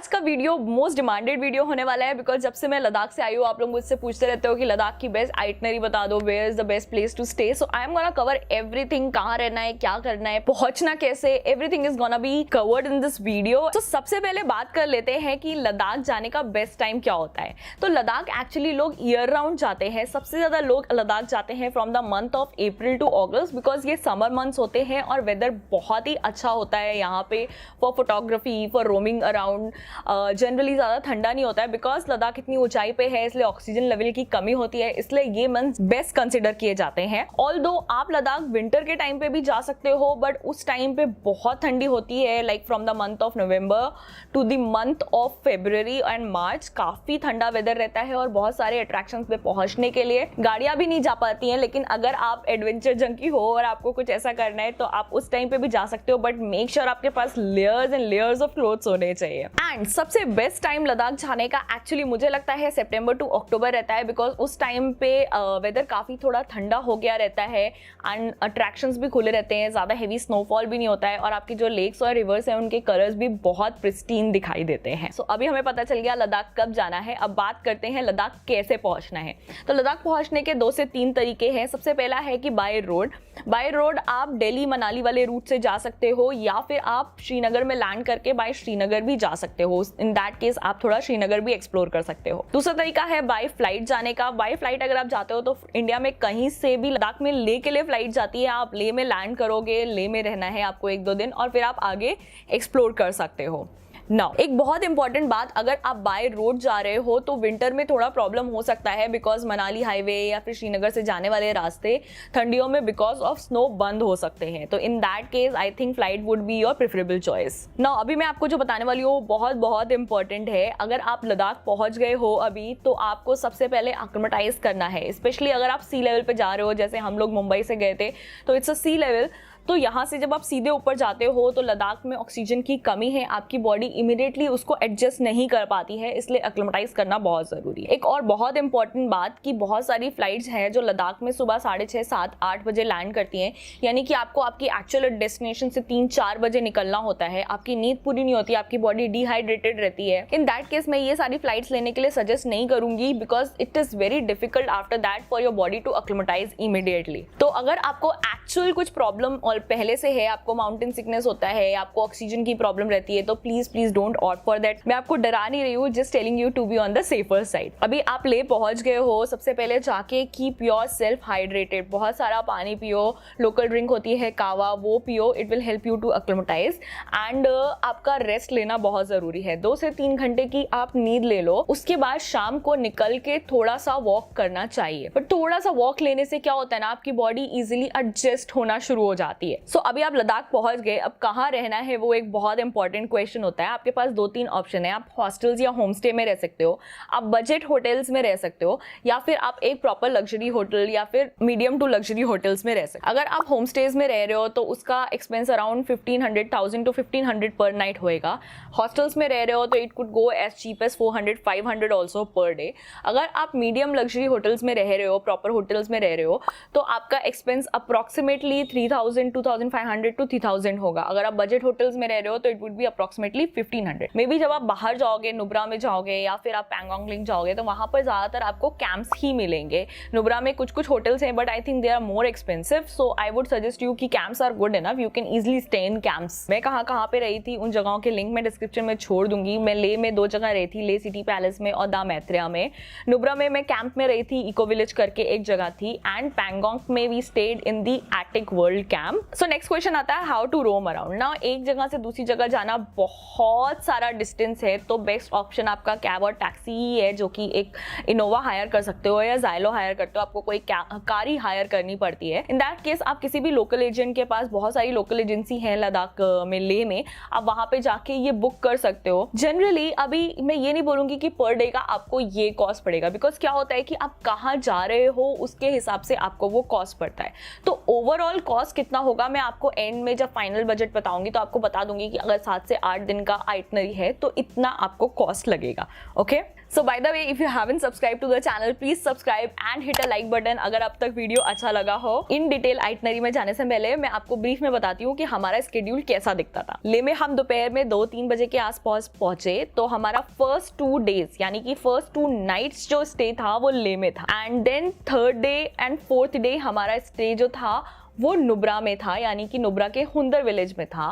आज का video most demanded video होने वाला है बिकॉज जब से मैं लद्दाख से आई हूँ आप लोग मुझसे पूछते रहते हो कि लद्दाख की बेस्ट आइटनरी बता दो, where is the best place to stay. So I am gonna cover everything, कहाँ रहना है, क्या करना है, पहुंचना कैसे, everything is gonna be covered in this video. तो सबसे पहले बात कर लेते हैं कि लद्दाख जाने का बेस्ट टाइम क्या होता है। तो लद्दाख एक्चुअली लोग ईयर राउंड जाते हैं। सबसे ज्यादा लोग लद्दाख जाते हैं from the month of April to August because ये समर मंथ्स होते हैं और वेदर बहुत ही अच्छा होता है यहाँ पे for photography, for roaming around. Generally ज़्यादा ठंडा नहीं होता है बिकॉज लद्दाख इतनी ऊंचाई पे है, इसलिए ऑक्सीजन लेवल की कमी होती है, इसलिए ये मंथ बेस्ट कंसिडर किए जाते हैं। ऑल्दो आप लद्दाख विंटर के टाइम पे भी जा सकते हो बट उस टाइम पे बहुत ठंडी होती है, like from the month of November to the month of February and March काफ़ी ठंडा वेदर रहता है और बहुत सारे अट्रैक्शंस पे पहुंचने के लिए गाड़ियाँ भी नहीं जा पाती हैं। लेकिन अगर आप एडवेंचर जंकी हो और आपको कुछ ऐसा करना है तो आप उस टाइम पे भी जा सकते हो बट मेक श्योर आपके पास layers and layers of clothes होने चाहिए। एंड सबसे बेस्ट टाइम लद्दाख जाने का एक्चुअली मुझे लगता है सितंबर टू अक्टूबर रहता है बिकॉज उस टाइम पे वेदर काफ़ी थोड़ा ठंडा हो गया रहता है एंड अट्रैक्शंस भी खुले रहते हैं, ज़्यादा हेवी स्नोफॉल भी नहीं होता है और आपकी जो लेक्स और रिवर्स हैं उनके कलर्स भी बहुत प्रिस्टीन दिखाई देते हैं। सो अभी हमें पता चल गया लद्दाख कब जाना है। अब बात करते हैं लद्दाख कैसे पहुंचना है। तो लद्दाख पहुंचने के 2 से 3 तरीके हैं। सबसे पहला है कि बाय रोड। बाय रोड आप दिल्ली मनाली वाले रूट से जा सकते हो या फिर आप श्रीनगर में लैंड करके बाय श्रीनगर भी जा सकते हो। इन दैट केस आप थोड़ा श्रीनगर भी एक्सप्लोर कर सकते हो। दूसरा तरीका है बाय फ्लाइट जाने का। बाय फ्लाइट अगर आप जाते हो तो इंडिया में कहीं से भी लद्दाख में ले के लिए फ्लाइट जाती है। आप ले में लैंड करोगे, ले में रहना है आपको 1-2 दिन और फिर आप आगे एक्सप्लोर कर सकते हो। नाउ एक बहुत इंपॉर्टेंट बात, अगर आप बाय रोड जा रहे हो तो विंटर में थोड़ा प्रॉब्लम हो सकता है बिकॉज मनाली हाईवे या फिर श्रीनगर से जाने वाले रास्ते ठंडियों में बिकॉज ऑफ स्नो बंद हो सकते हैं। तो in that case I think flight would be your preferable choice. Now अभी मैं आपको जो बताने वाली हूँ बहुत बहुत इंपॉर्टेंट है। अगर आप लद्दाख पहुंच गए हो अभी तो आपको सबसे पहले एक्लिमेटाइज करना है, स्पेशली अगर आप सी लेवल पे जा रहे हो। जैसे हम लोग मुंबई से गए थे तो इट्स अ सी लेवल। तो यहाँ से जब आप सीधे ऊपर जाते हो तो लद्दाख में ऑक्सीजन की कमी है, आपकी बॉडी इमीडिएटली उसको एडजस्ट नहीं कर पाती है, इसलिए एक्लिमेटाइज करना बहुत ज़रूरी है। एक और बहुत इंपॉर्टेंट बात कि बहुत सारी फ्लाइट्स हैं जो लद्दाख में सुबह 6:30, 7, 8 बजे लैंड करती हैं, यानी कि आपको आपकी एक्चुअल डेस्टिनेशन से 3-4 बजे निकलना होता है। आपकी नींद पूरी नहीं होती, आपकी बॉडी डिहाइड्रेटेड रहती है। इन दैट केस मैं ये सारी फ्लाइट्स लेने के लिए सजेस्ट नहीं करूंगी because it is very difficult after that for your body to acclimatise immediately. तो अगर आपको एक्चुअल कुछ प्रॉब्लम और पहले से है, आपको माउंटेन सिकनेस होता है, आपको ऑक्सीजन की प्रॉब्लम रहती है तो please don't opt for that. मैं आपको डरा नहीं रही हूँ, just telling you to be on the safer side. अभी आप ले पहुंच गए हो, सबसे पहले जाके कीप योर सेल्फ हाइड्रेटेड, बहुत सारा पानी पियो, लोकल ड्रिंक होती है कावा वो पियो, it will help you to acclimatise. And आपका रेस्ट लेना बहुत जरूरी है, 2 से 3 घंटे की आप नींद ले लो। उसके बाद शाम को निकल के थोड़ा सा वॉक करना चाहिए, बट थोड़ा सा वॉक लेने से क्या होता है ना, आपकी बॉडी इजिली एडजस्ट होना शुरू हो जाती है। अभी आप लद्दाख पहुंच गए, अब कहाँ रहना है वो एक बहुत इंपॉर्टेंट क्वेश्चन होता है। आपके पास 2-3 ऑप्शन है, आप हॉस्टल्स या होम स्टे में रह सकते हो, आप बजट होटल्स में रह सकते हो या फिर आप एक प्रॉपर लग्जरी होटल या फिर मीडियम टू लग्जरी होटल्स में रह सकते हो। अगर आप होम स्टेज में रह रहे हो तो उसका एक्सपेंस अराउंड 1500 to 1500 पर नाइट होएगा। हॉस्टल्स में रह रहे हो तो it could go as cheap as 400-500 also per day. अगर आप मीडियम लग्जरी होटल्स में रह रहे हो, प्रॉपर होटल्स में रह रहे हो तो आपका एक्सपेंस अप्रोक्सीमेटली 3000, 2500 to 3000 होगा। अगर आप बजट होटल्स में रह रहे हो तो it would be approximately 1500। May be जब आप बाहर जाओगे, नुब्रा में जाओगे या फिर आप पैंगोंग लिंक जाओगे तो वहां पर ज्यादातर आपको कैंप्स ही मिलेंगे। नुब्रा में कुछ होटल्स हैं but I think they are more expensive, so I would suggest you कि camps are good enough, you can easily stay in camps. मैं कहाँ पे रही थी उन जगहों के लिंक मैं डिस्क्रिप्शन में छोड़ दूंगी। मैं ले में 2 जगह रही थी, ले सिटी पैलेस में और दा मैत्रेया में। नुब्रा में मैं कैंप में रही थी, इको विलेज करके एक जगह थी, एंड पैंगोंग में we stayed in the attic world camp. So next question आता है हाउ टू रोम अराउंड। ना एक जगह से दूसरी जगह जाना बहुत सारा डिस्टेंस है तो बेस्ट ऑप्शन आपका कैब और टैक्सी ही है, जो कि एक इनोवा हायर कर सकते हो या जाइलो हायर करते हो, आपको कोई कार ही हायर करनी पड़ती है। इन दैट केस आप किसी भी लोकल एजेंट के पास, बहुत सारी लोकल एजेंसी है लद्दाख में, ले में, आप वहां पे जाके ये बुक कर सकते हो। जनरली अभी मैं ये नहीं बोलूंगी कि पर डे का आपको ये कॉस्ट पड़ेगा बिकॉज क्या होता है कि आप कहाँ जा रहे हो उसके हिसाब से आपको वो कॉस्ट पड़ता है। तो ओवरऑल कॉस्ट कितना होगा मैं आपको एंड में जब फाइनल बजट बताऊंगी तो आपको बता दूंगी कि अगर 7 से 8 दिन का आइटनरी है तो इतना आपको कॉस्ट लगेगा। Okay, so by the way, if you haven't subscribe to the channel, please subscribe and hit a like button अगर अब तक वीडियो अच्छा लगा हो। इन डिटेल आइटनरी में जाने से पहले मैं आपको ब्रीफ में बताती हूँ कि हमारा स्केड्यूल कैसा दिखता था। ले में हम दोपहर में 2-3 बजे के आसपास पहुंचे, तो हमारा फर्स्ट 2 डेज यानी कि फर्स्ट 2 नाइट्स जो स्टे था वो ले में था, and then 3rd day and 4th day हमारा स्टे जो था वो नुब्रा में था, यानी कि नुब्रा के हुंदर विलेज में था।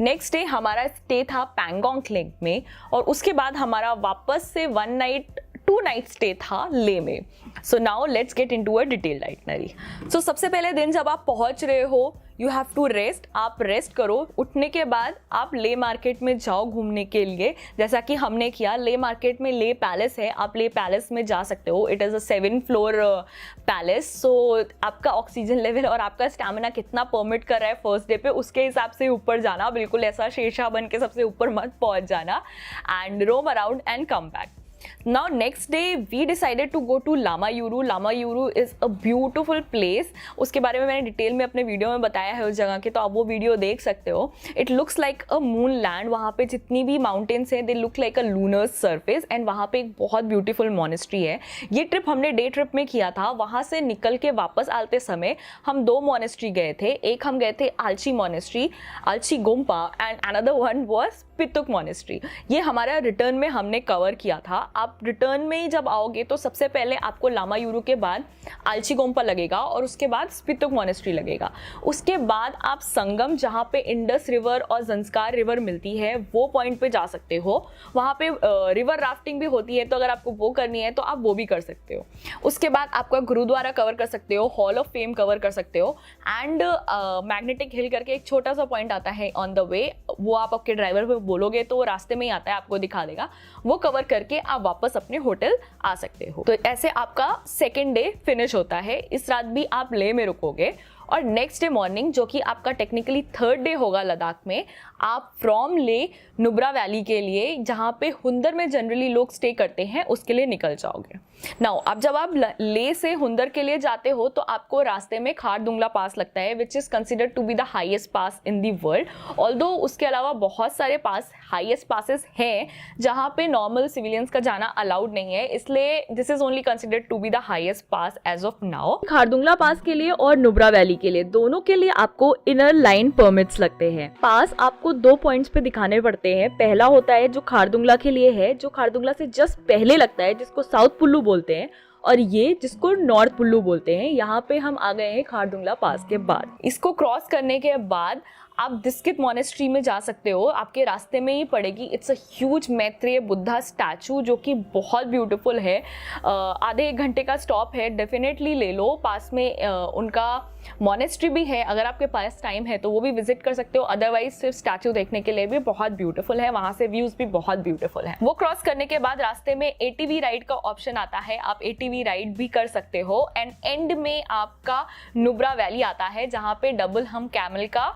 नेक्स्ट डे हमारा स्टे था पैंगोंग लेक में, और उसके बाद हमारा वापस से 1 नाइट 2 नाइट स्टे था ले में। So now let's get into a detailed itinerary. So सबसे पहले दिन जब आप पहुंच रहे हो, यू हैव टू रेस्ट, आप रेस्ट करो। उठने के बाद आप ले मार्केट में जाओ घूमने के लिए, जैसा कि हमने किया। ले मार्केट में ले पैलेस है, आप ले पैलेस में जा सकते हो। It is a 7 floor palace. सो आपका ऑक्सीजन लेवल और आपका स्टैमिना कितना परमिट कर रहा है फर्स्ट डे पे, उसके हिसाब से ऊपर जाना। बिल्कुल ऐसा शेरशाह बन के सबसे ऊपर मत पहुंच जाना, and roam around and come back. Now next day we decided to go to Lamayuru. Lamayuru is a beautiful place. उसके बारे में मैंने डिटेल में अपने वीडियो में बताया है उस जगह के, तो आप वो वीडियो देख सकते हो। It looks like a moon land. वहाँ पे जितनी भी माउंटेन्स हैं they look like a lunar surface, and वहाँ पे एक बहुत ब्यूटीफुल मोनेस्ट्री है। ये ट्रिप हमने डे ट्रिप में किया था। वहाँ से निकल के वापस आते समय हम 2 मोनेस्ट्री गए थे। एक हम गए थे Alchi monastery, Alchi gompa, and another one was Spituk monastery. ये हमारा रिटर्न में हमने कवर किया था। आप रिटर्न में ही जब आओगे तो सबसे पहले आपको लामायूरू के बाद आल्ची गोम्पा लगेगा, और उसके बाद स्पितुक मोनेस्ट्री लगेगा। उसके बाद आप संगम, जहाँ पे इंडस रिवर और जंस्कार रिवर मिलती है, वो पॉइंट पे जा सकते हो। वहाँ पे रिवर राफ्टिंग भी होती है, तो अगर आपको वो करनी है तो आप वो भी कर सकते हो। उसके बाद आपका गुरुद्वारा कवर कर सकते हो, हॉल ऑफ फेम कवर कर सकते हो, एंड मैग्नेटिक हिल करके एक छोटा सा पॉइंट आता है ऑन द वे, वो आप आपके ड्राइवर पे बोलोगे तो वो रास्ते में ही आता है, आपको दिखा देगा। वो कवर करके आप वापस अपने होटल आ सकते हो। तो ऐसे आपका 2nd डे फिनिश होता है। इस रात भी आप ले में रुकोगे, और नेक्स्ट डे मॉर्निंग, जो कि आपका टेक्निकली 3rd डे होगा लद्दाख में, आप फ्रॉम ले नुब्रा वैली के लिए, जहाँ पे हुंदर में जनरली लोग स्टे करते हैं, उसके लिए निकल जाओगे। नाउ अब जब आप ले से हुंदर के लिए जाते हो तो आपको रास्ते में खारदुंगला पास लगता है, which is considered to be the highest pass in the world. Although उसके अलावा बहुत सारे पास, हाईएस्ट पासेस हैं जहाँ पे नॉर्मल सिविलियंस का जाना अलाउड नहीं है, इसलिए this is only considered to be the highest pass as of now. Khardungla pass के लिए और नुब्रा वैली के लिए, दोनों के लिए आपको इनर लाइन परमिट्स लगते हैं। पास आपको 2 पॉइंट्स पे दिखाने पड़ते हैं। पहला होता है जो खारदुंगला के लिए है, जो खारदुंगला से जस्ट पहले लगता है, जिसको साउथ पुल्लू बोलते हैं, और ये जिसको नॉर्थ पुल्लू बोलते हैं। यहाँ पे हम आ गए हैं खारदुंगला पास के बाद। इसको क्रॉस करने के बाद आप दिस्कित मोनेस्ट्री में जा सकते हो, आपके रास्ते में ही पड़ेगी। It's a huge Maitreya Buddha statue, जो कि बहुत ब्यूटीफुल है। आधे 1 घंटे का स्टॉप है, डेफिनेटली ले लो। पास में उनका मोनेस्ट्री भी है, अगर आपके पास टाइम है तो वो भी विजिट कर सकते हो। अदरवाइज सिर्फ स्टैचू देखने के लिए भी बहुत ब्यूटीफुल है, वहाँ से व्यूज भी बहुत ब्यूटीफुल है। वो क्रॉस करने के बाद रास्ते में ATV राइड का ऑप्शन आता है, आप ATV राइड भी कर सकते हो। एंड एंड में आपका नुब्रा वैली आता है, जहाँ पे डबल हम कैमल का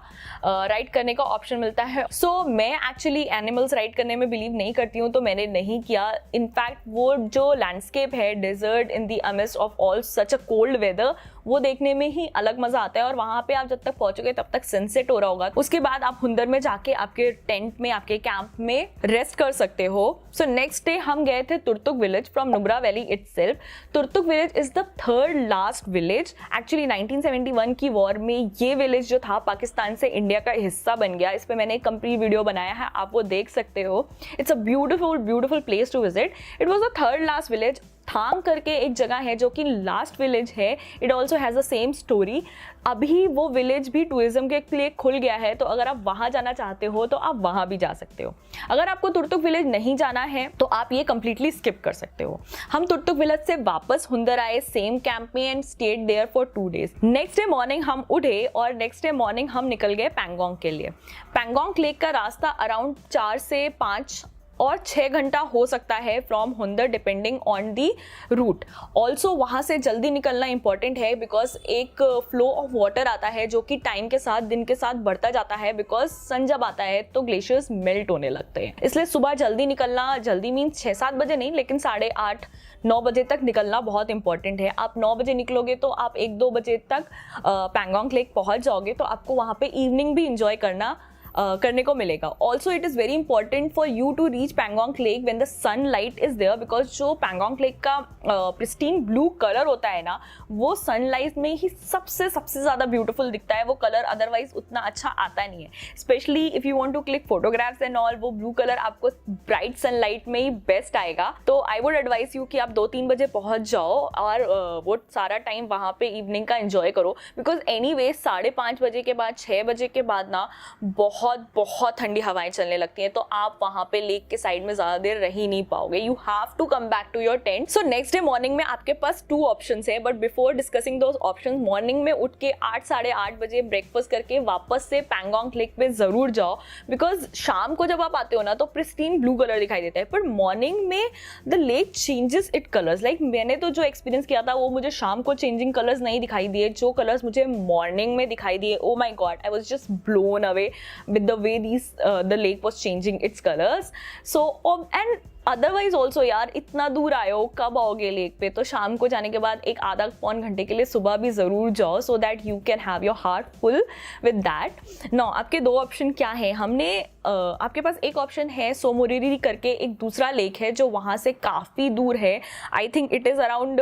राइड करने का ऑप्शन मिलता है। सो मैं एक्चुअली एनिमल्स राइड करने में बिलीव नहीं करती हूँ, तो मैंने नहीं किया। इनफैक्ट वो जो लैंडस्केप है, desert in the amidst of all such a cold weather, वो देखने में ही अलग मजा आता है। और वहाँ पे आप जब तक पहुंचोगे तब तक सनसेट हो रहा होगा। उसके बाद आप हुंदर में जाके आपके टेंट में, आपके कैंप में रेस्ट कर सकते हो। सो नेक्स्ट डे हम गए थे Turtuk village from Nubra valley itself. Turtuk village is the 3rd last village. Actually 1971 की वॉर में ये विलेज जो था पाकिस्तान से इंडिया का हिस्सा बन गया। इस पे मैंने एक कंप्लीट वीडियो बनाया है, आप वो देख सकते हो। It's a beautiful place to visit. It was the 3rd last village. Thang करके एक जगह है जो कि लास्ट विलेज है। It also has the same story. अभी वो विलेज भी टूरिज्म के लिए खुल गया है, तो अगर आप वहाँ जाना चाहते हो तो आप वहाँ भी जा सकते हो। अगर आपको तुर्तुक विलेज नहीं जाना है तो आप ये कंप्लीटली स्किप कर सकते हो। हम तुर्तुक विलेज से वापस हुंदर आए सेम कैंप में and stayed there for 2 days. Next day morning हम उठे और नेक्स्ट डे मॉर्निंग हम निकल गए पैंगोंग के लिए। पैंगोंग लेक का रास्ता अराउंड 4 से 5 और 6 घंटा हो सकता है from Hunder, depending on the route. Also वहाँ से जल्दी निकलना इंपॉर्टेंट है, बिकॉज एक फ्लो ऑफ वाटर आता है जो कि टाइम के साथ, दिन के साथ बढ़ता जाता है। बिकॉज सन जब आता है तो ग्लेशियर्स मेल्ट होने लगते हैं, इसलिए सुबह जल्दी निकलना, जल्दी मीन्स 6-7 बजे नहीं, लेकिन 8:30-9 बजे तक निकलना बहुत इंपॉर्टेंट है। आप 9 बजे निकलोगे तो आप 1-2 बजे तक पैंगोंग लेक पहुँच जाओगे, तो आपको वहाँ पे इवनिंग भी इंजॉय करना करने को मिलेगा. Also it is very important for you to reach Pangong lake when the sunlight is there, because जो पैंगोंग लेक का प्रिस्टीन ब्लू कलर होता है ना, वो सनलाइट में ही सबसे ज़्यादा ब्यूटीफुल दिखता है. वो कलर अदरवाइज उतना अच्छा आता नहीं है. Specially if you want to click photographs and all, वो ब्लू कलर आपको ब्राइट सनलाइट में ही बेस्ट आएगा. तो आई वुड एडवाइस यू कि आप 2-3 बजे पहुंच जाओ और वो सारा टाइम वहाँ पे इवनिंग का एंजॉय करो. बिकॉज एनीवे 5:30 बजे के बाद 6 बजे के बाद ना बहुत ठंडी हवाएं चलने लगती हैं, तो आप वहाँ पे लेक के साइड में ज़्यादा देर रह ही नहीं पाओगे. You have to come back to your tent. So next day morning में आपके पास 2 ऑप्शंस है. But before discussing those options, morning में उठ के 8-8:30 बजे ब्रेकफास्ट करके वापस से पैंगोंग लेक पे ज़रूर जाओ. बिकॉज शाम को जब आप आते हो ना तो प्रिस्टीन ब्लू कलर दिखाई देता है, पर मॉर्निंग में the lake changes it colours. Like मैंने तो जो एक्सपीरियंस किया था वो मुझे शाम को चेंजिंग कलर्स नहीं दिखाई दिए. जो कलर्स मुझे मॉर्निंग में दिखाई दिए, oh my god, I was just blown away with the way the lake was changing its colours. So and otherwise also यार, इतना दूर आए हो, कब आओगे लेक पे? तो शाम को जाने के बाद एक आधा पौन घंटे के लिए सुबह भी ज़रूर जाओ, so that you can have your heart full with that. Now आपके 2 ऑप्शन क्या है? हमने आपके पास एक ऑप्शन है सोमोरिरी करके एक दूसरा लेक है जो वहाँ से काफ़ी दूर है. I think it is around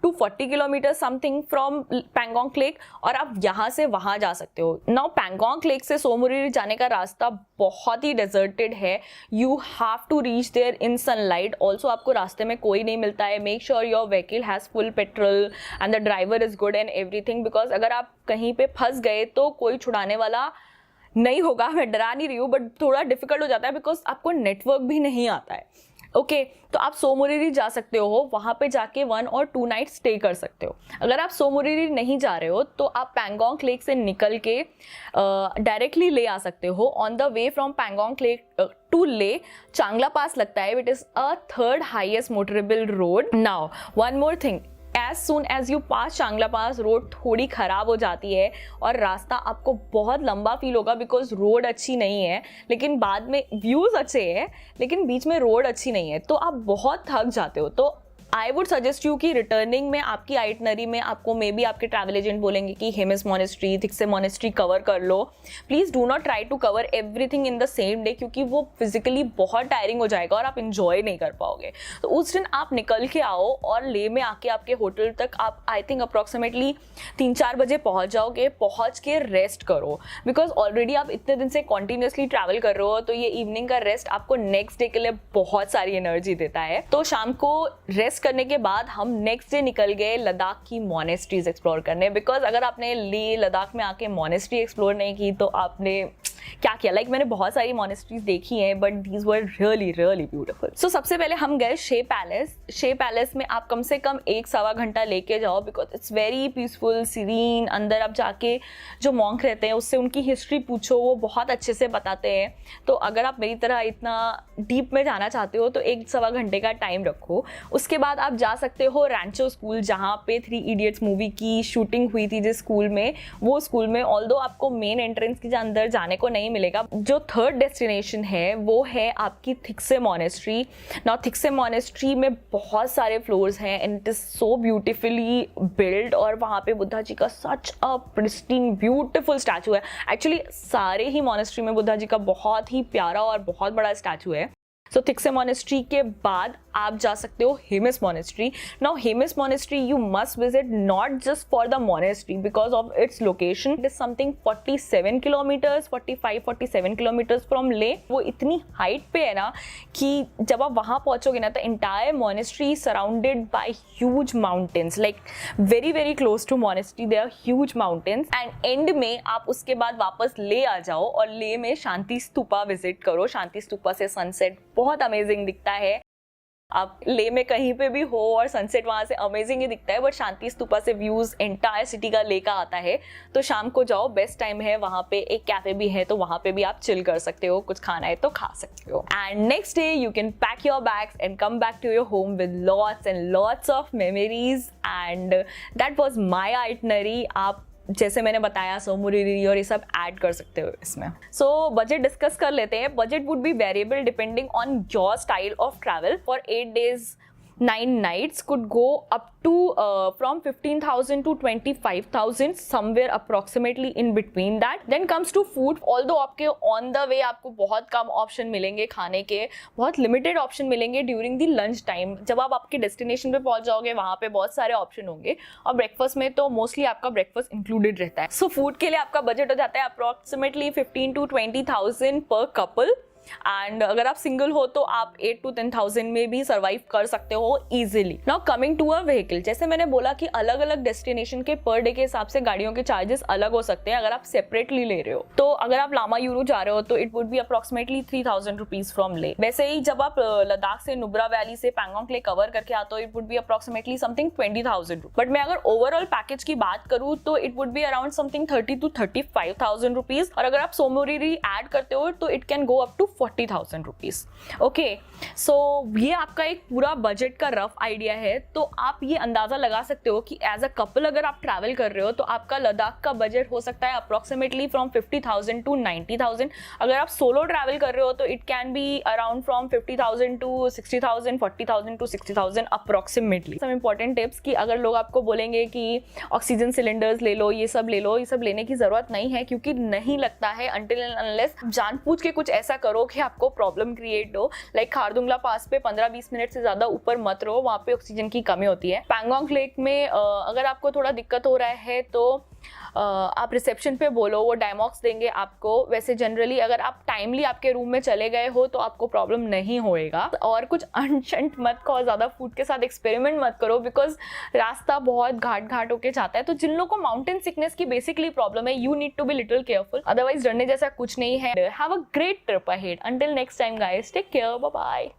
240 kilometre something from Pangong lake, और आप यहाँ से वहाँ जा सकते हो. नाउ पैंगोंग लेक से सोमोरिरी जाने का रास्ता बहुत ही डेजर्टेड है. You have to reach there in sunlight. Also आपको रास्ते में कोई नहीं मिलता है. Make sure your vehicle has full petrol and the driver is good and everything, because अगर आप कहीं पे फंस गए तो कोई छुड़ाने वाला नहीं होगा. मैं डरा नहीं रही हूँ, बट थोड़ा डिफिकल्ट हो जाता है बिकॉज आपको नेटवर्क भी नहीं आता है. ओके, तो आप सोमोरिरी जा सकते हो, वहाँ पे जाके 1 और 2 नाइट स्टे कर सकते हो. अगर आप सोमोरिरी नहीं जा रहे हो तो आप पैंगोंग लेक से निकल के डायरेक्टली ले आ सकते हो. On the way from Pangong lake to Leh Changla pass लगता है, it is a 3rd highest motorable road. Now one more thing, as soon as you pass Changla pass, road थोड़ी ख़राब हो जाती है और रास्ता आपको बहुत लंबा फील होगा बिकॉज रोड अच्छी नहीं है. लेकिन बाद में व्यूज़ अच्छे हैं, लेकिन बीच में रोड अच्छी नहीं है, तो आप बहुत थक जाते हो. तो आई वुड सजेस्ट यू कि रिटर्निंग में आपकी आइटनरी में आपको मे बी आपके ट्रैवल एजेंट बोलेंगे कि Hemis monastery, Thiksey monastery cover कर लो. Please do not try to cover everything in the same day, क्योंकि वो फिजिकली बहुत टायरिंग हो जाएगा और आप इंजॉय नहीं कर पाओगे. तो उस दिन आप निकल के आओ और ले में आके आपके होटल तक आप आई थिंक अप्रॉक्सीमेटली 3-4 बजे पहुँच जाओगे. पहुँच के रेस्ट करो, बिकॉज ऑलरेडी आप इतने दिन से कॉन्टीन्यूसली ट्रैवल कर रहे हो, तो ये इवनिंग का रेस्ट आपको नेक्स्ट डे के लिए बहुत सारी एनर्जी देता है. तो शाम को रेस्ट करने के बाद हम नेक्स्ट डे निकल गए लद्दाख की मोनेस्ट्रीज एक्सप्लोर करने. बिकॉज अगर आपने लेह लद्दाख में आके मोनेस्ट्री एक्सप्लोर नहीं की तो आपने क्या किया? लाइक मैंने बहुत सारी मोनेस्ट्रीज देखी हैं, but these were really beautiful. So सबसे पहले हम गए शे पैलेस. शे पैलेस में आप कम से कम 1-1.25 घंटा लेके जाओ, because it's very peaceful, serene. अंदर आप जाके जो मॉन्क रहते हैं उससे उनकी हिस्ट्री पूछो, वो बहुत अच्छे से बताते हैं. तो अगर आप मेरी तरह इतना डीप में जाना चाहते हो तो 1-1.25 घंटे का टाइम रखो. उसके बाद आप जा सकते हो रैंचो स्कूल, जहाँ पे 3 इडियट्स मूवी की शूटिंग हुई थी जिस स्कूल में, वो स्कूल में. ऑल्दो आपको मेन एंट्रेंस के अंदर जाने को नहीं मिलेगा. जो 3rd डेस्टिनेशन है वो है आपकी Thiksey monastery. Now Thiksey monastery में बहुत सारे फ्लोर्स हैं and it is so beautifully build, और वहाँ पे बुद्धा जी का सच अ प्रिस्टीन ब्यूटिफुल स्टैचू है. एक्चुअली सारे ही मोनेस्ट्री में बुद्धा जी का बहुत ही प्यारा और बहुत बड़ा स्टैचू है. सो थिक्से मोनेस्ट्री के बाद आप जा सकते हो Hemis monastery. Now Hemis monastery you must visit not just for the monastery because of its location. It is something 47 kilometres, 45-47 kilometres from ले. वो इतनी हाइट पे है ना कि जब आप वहाँ पहुँचोगे ना तो entire monastery surrounded by huge mountains, like very close to monastery there are huge mountains. And end में आप उसके बाद वापस ले आ जाओ और ले में शांति स्तूपा विजिट करो. शांति स्तूपा से सनसेट बहुत अमेजिंग दिखता है. आप ले में कहीं पे भी हो और सनसेट वहाँ से अमेजिंग ही दिखता है, बट शांति स्तूपा से व्यूज़ एंटायर सिटी का ले का आता है. तो शाम को जाओ, बेस्ट टाइम है. वहाँ पे एक कैफे भी है तो वहाँ पे भी आप चिल कर सकते हो, कुछ खाना है तो खा सकते हो. And next day you can pack your bags and come back to your home with lots and lots of memories. And that was my itinerary. आप जैसे मैंने बताया सोमोरिरी और ये सब ऐड कर सकते हो इसमें. सो बजट डिस्कस कर लेते हैं. Budget would be variable depending on your style of travel. For 8 days 9 nights could go up to from 15,000 to 25,000, somewhere approximately in between that. Then comes to food, although आपके on the way आपको बहुत कम option मिलेंगे खाने के, बहुत limited option मिलेंगे during the lunch time. जब आप आपके डेस्टिनेशन पे पहुंच जाओगे वहाँ पे बहुत सारे ऑप्शन होंगे, और ब्रेकफास्ट में तो मोस्टली आपका ब्रेकफास्ट इंक्लूडेड रहता है. सो फूड के लिए आपका बजट हो जाता है अप्रोक्सीमेटली 15 to 20,000 पर कपल. एंड अगर आप सिंगल हो तो आप 8 to 10,000 में भी सर्वाइव कर सकते हो easily. Now coming to a vehicle, जैसे मैंने बोला कि अलग अलग डेस्टिनेशन के पर डे के हिसाब से गाड़ियों के चार्जेस अलग हो सकते हैं अगर आप सेपरेटली ले रहे हो. तो अगर आप लामा यूरो जा रहे हो तो it would be approximately 3,000 rupees from ले. वैसे ही जब आप लद्दाख से नुब्रा वैली से पैंगोंग ले कवर करके आते हो it would be approximately something 20,000. But मैं अगर ओवरऑल पैकेज की बात करूँ तो it would be around something 30 to 35,000 rupees. और अगर आप सोमोरिरी ऐड करते हो तो it can go up to 40,000 rupees. Okay, so ये आपका एक पूरा बजट का रफ आइडिया है. तो आप ये अंदाजा लगा सकते हो कि एज अ कपल अगर आप ट्रैवल कर रहे हो तो आपका लद्दाख का बजट हो सकता है अप्रोक्सीमेटली फ्रॉम 50,000 to 90,000. अगर आप सोलो ट्रैवल कर रहे हो तो it can be around from 50,000 to 60,000, 40,000 to 60,000 approximately. Some important tips कि अगर लोग आपको बोलेंगे कि ऑक्सीजन सिलेंडर्स ले लो, ये सब ले लो, ये सब लेने की जरूरत नहीं है, क्योंकि नहीं लगता है अनटिल एंड अनलेस जानबूझ के कुछ ऐसा करो कि आपको प्रॉब्लम क्रिएट हो. लाइक खारदुंगला पास पे 15-20 मिनट से ज्यादा ऊपर मत रहो, वहां पे ऑक्सीजन की कमी होती है. पैंगोंग लेक में अगर आपको थोड़ा दिक्कत हो रहा है तो आप रिसेप्शन पे बोलो, वो डायमॉक्स देंगे आपको. वैसे जनरली अगर आप टाइमली आपके रूम में चले गए हो तो आपको प्रॉब्लम नहीं होएगा. और कुछ अनशंट मत खाओ, ज्यादा फूड के साथ एक्सपेरिमेंट मत करो, बिकॉज रास्ता बहुत घाट होके जाता है. तो जिन लोगों को माउंटेन सिकनेस की बेसिकली प्रॉब्लम है, you need to be little careful. Otherwise डरने जैसा कुछ नहीं है. Have a great trip ahead. Until next time guys, take care, bye bye.